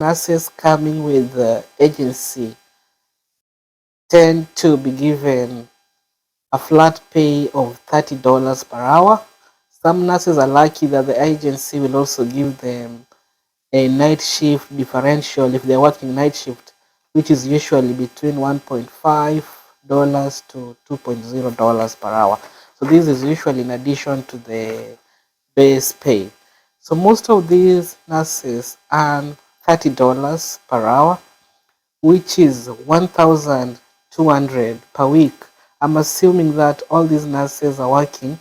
Nurses coming with the agency tend to be given a flat pay of $30 per hour. Some nurses are lucky that the agency will also give them a night shift differential if they're working night shift, which is usually between $1.5 to $2.0 per hour. So this is usually in addition to the base pay. So most of these nurses earn $30 per hour, which is 1,200 per week. I'm assuming that all these nurses are working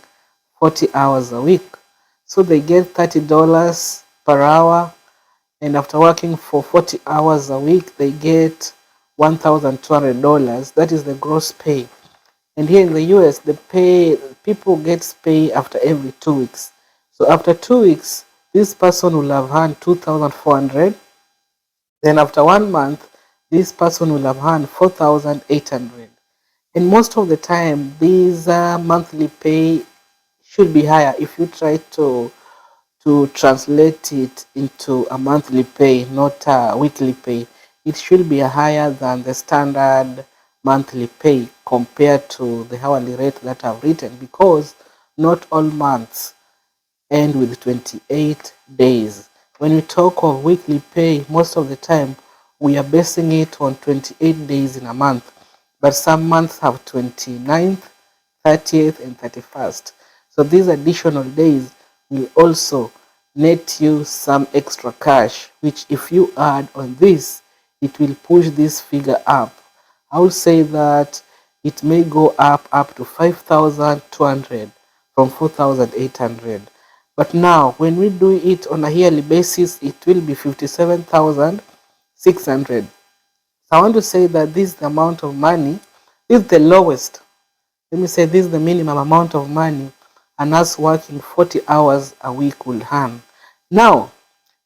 40 hours a week. So they get $30 per hour, and after working for 40 hours a week, they get $1,200. That is the gross pay. And here in the US, the pay people get pay after every 2 weeks. So after 2 weeks, this person will have earned 2,400. Then after 1 month, this person will have earned 4,800. And most of the time, these monthly pay should be higher if you try to translate it into a monthly pay, not a weekly pay. It should be higher than the standard monthly pay compared to the hourly rate that I've written, because not all months end with 28 days. When we talk of weekly pay, most of the time we are basing it on 28 days in a month, but some months have 29th, 30th, and 31st. So these additional days will also net you some extra cash, which if you add on this, it will push this figure up. I would say that it may go up to 5,200 from 4,800. But now, when we do it on a yearly basis, it will be 57,600. So I want to say that this is the amount of money, this is the lowest. Let me say this is the minimum amount of money and us working 40 hours a week will earn. Now,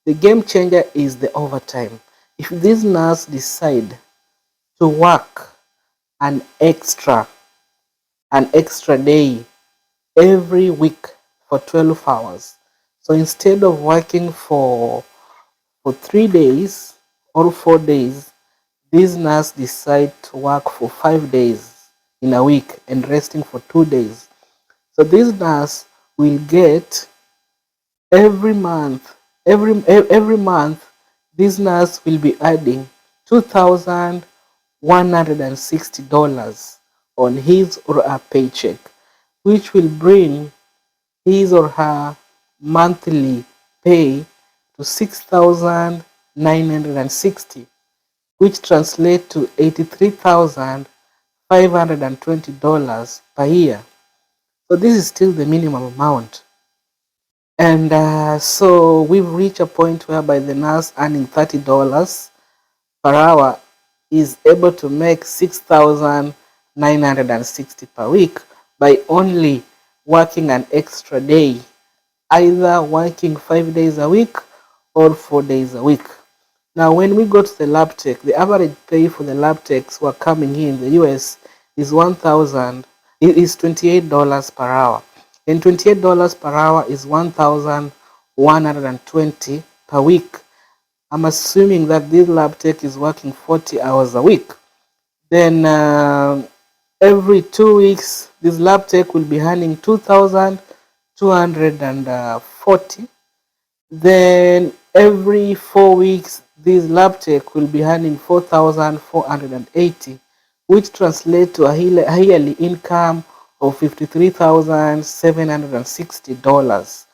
the game changer is the overtime. If this nurse decide to work an extra day every week for 12 hours. So instead of working for 3 days or 4 days, this nurse decide to work for 5 days in a week and resting for 2 days. So this nurse will get every month, every month, this nurse will be adding $2,160 on his or her paycheck, which will bring his or her monthly pay to 6,960, which translates to $83,520 per year. So this is still the minimum amount. And so we've reached a point whereby the nurse earning $30 per hour is able to make 6,960 per week by only working an extra day, either working 5 days a week or 4 days a week. Now, when we go to the lab tech, the average pay for the lab techs who are coming here in the US is $28 per hour. And $28 per hour is 1,120 per week. I'm assuming that this lab tech is working 40 hours a week. Then every 2 weeks, this lab tech will be earning 2,240. Then every 4 weeks, this lab tech will be earning 4,480, which translates to a yearly income of $53,760.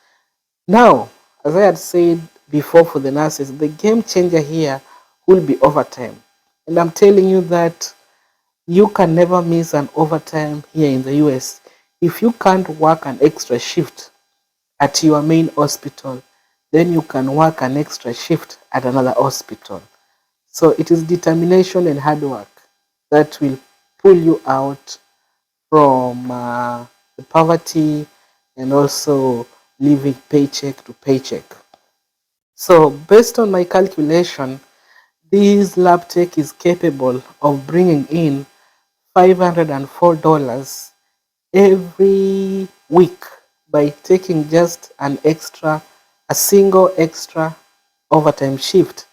Now, as I had said before for the nurses, the game changer here will be overtime. And I'm telling you that you can never miss an overtime here in the US. If you can't work an extra shift at your main hospital, then you can work an extra shift at another hospital. So it is determination and hard work that will pull you out from the poverty and also living paycheck to paycheck. So based on my calculation, this lab tech is capable of bringing in $504 every week by taking just a single extra overtime shift.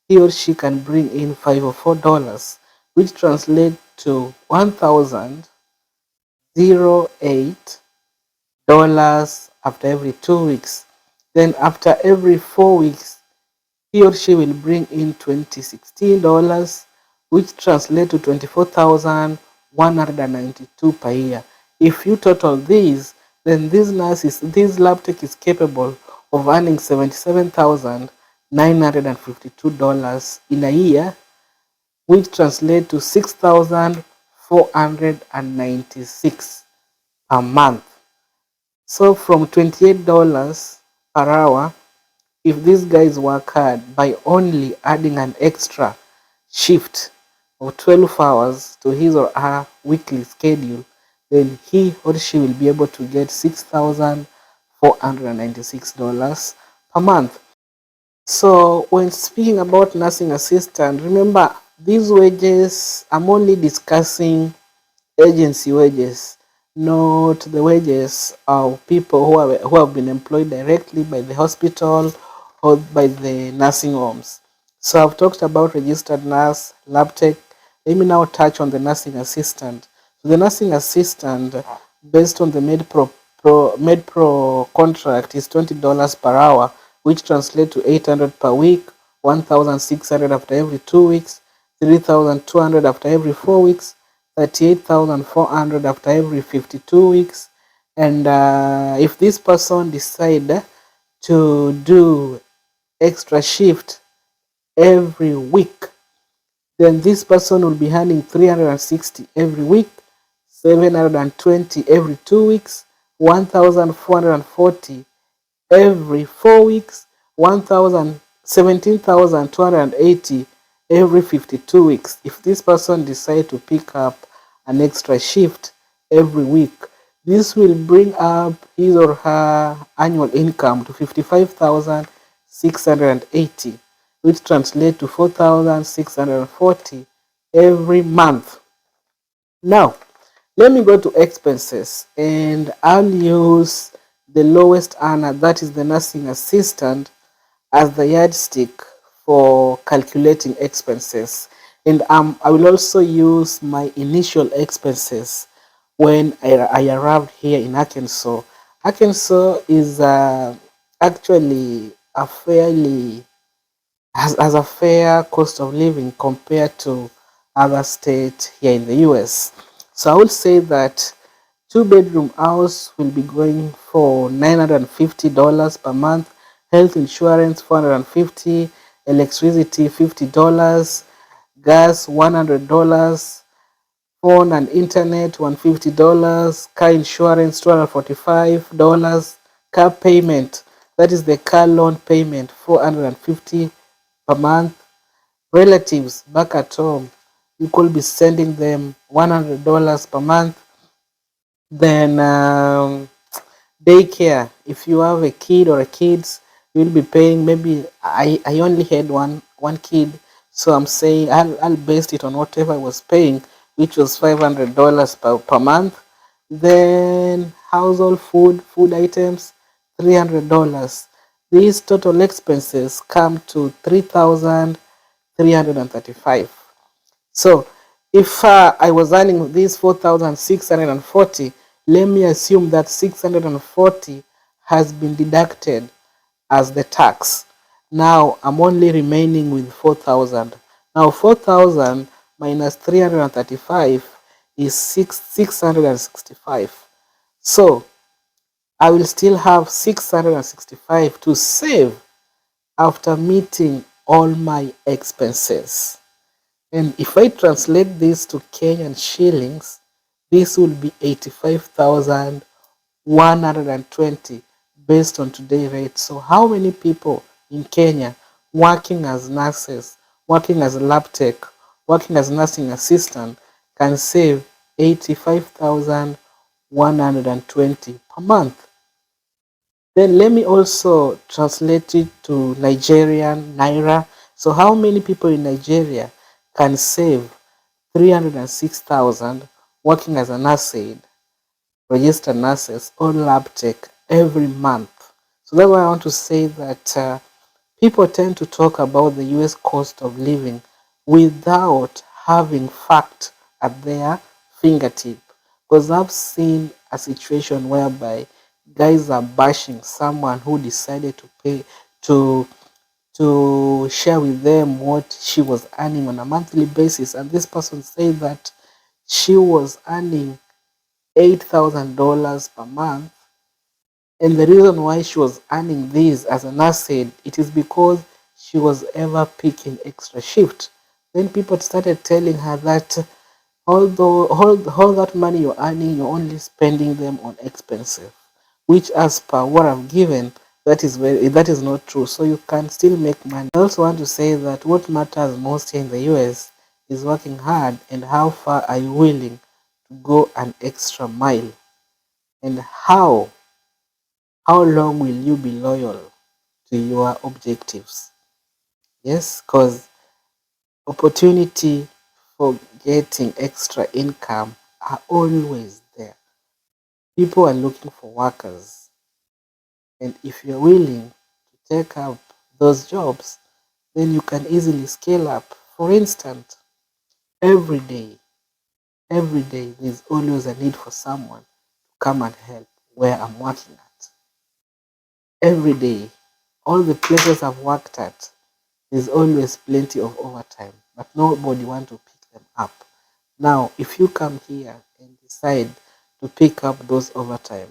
he or she can bring in $5 or $4, which translate to $1,008 after every 2 weeks. Then after every 4 weeks, he or she will bring in $2016, which translate to 24,192 per year. If you total these, then this lab tech is capable of earning $77,952 in a year, which translate to 6,496 per month. So from $28 per hour, if these guys work hard by only adding an extra shift of 12 hours to his or her weekly schedule, then he or she will be able to get $6,496 per month. So when speaking about nursing assistant, remember these wages, I'm only discussing agency wages, not the wages of people who have been employed directly by the hospital or by the nursing homes. So I've talked about registered nurse, lab tech. Let me now touch on the nursing assistant. So the nursing assistant, based on the MedPro contract, is $20 per hour, which translates to 800 per week, 1,600 after every 2 weeks, 3,200 after every 4 weeks, 38,400 after every 52 weeks. And if this person decide to do extra shift every week, then this person will be earning 360 every week, 720 every 2 weeks, 1,440 every 4 weeks, 17,280 every 52 weeks. If this person decide to pick up an extra shift every week, this will bring up his or her annual income to 55,680, which translate to 4,640 every month. Now, let me go to expenses, and I'll use the lowest earner, that is the nursing assistant, as the yardstick for calculating expenses. And I will also use my initial expenses when I arrived here in Arkansas. Arkansas is actually a fairly has a fair cost of living compared to other states here in the US. So I would say that two-bedroom house will be going for $950 per month, health insurance $450, electricity $50, gas $100, phone and internet $150, car insurance $245, car payment, that is the car loan payment, $450 per month. Relatives back at home, you could be sending them $100 per month. Then daycare, if you have a kid or a kids, you'll be paying, maybe I only had one kid, so I'm saying I'll base it on whatever I was paying, which was $500 per month. Then household food items, $300. These total expenses come to 3,335. So if I was earning these 4,640, let me assume that 640 has been deducted as the tax. Now I'm only remaining with 4,000. Now 4,000 minus 335 is 665. So I will still have 665 to save after meeting all my expenses. And if I translate this to Kenyan shillings, this will be 85,120 based on today's rate. So how many people in Kenya working as nurses, working as lab tech, working as nursing assistant can save 85,120 per month? Then let me also translate it to Nigerian naira. So how many people in Nigeria can save 306,000 working as a nurse aide, registered nurses, or lab tech every month? So that's why I want to say that People tend to talk about the US cost of living without having fact at their fingertip. Because I've seen a situation whereby guys are bashing someone who decided to pay to share with them what she was earning on a monthly basis, and this person said that she was earning $8,000 per month, and the reason why she was earning this, as a nurse said, it is because she was ever picking extra shift. Then people started telling her that although all that money you're earning, you're only spending them on expensive, which as per what I've given, that is not true. So you can still make money. I also want to say that what matters most in the US is working hard and how far are you willing to go an extra mile, and how long will you be loyal to your objectives. Yes, because opportunity for getting extra income are always there. People are looking for workers, and if you're willing to take up those jobs, then you can easily scale up. For instance, every day, every day, there's always a need for someone to come and help where I'm working at. Every day, all the places I've worked at, there's always plenty of overtime, but nobody wants to pick them up. Now, if you come here and decide to pick up those overtime,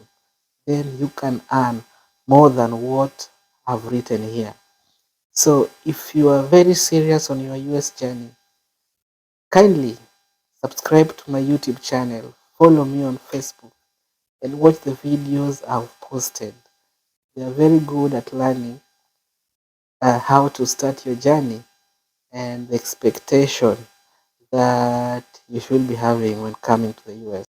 then you can earn more than what I've written here. So if you are very serious on your US journey, kindly subscribe to my YouTube channel, follow me on Facebook, and watch the videos I've posted. They are very good at learning how to start your journey and the expectation that you should be having when coming to the US.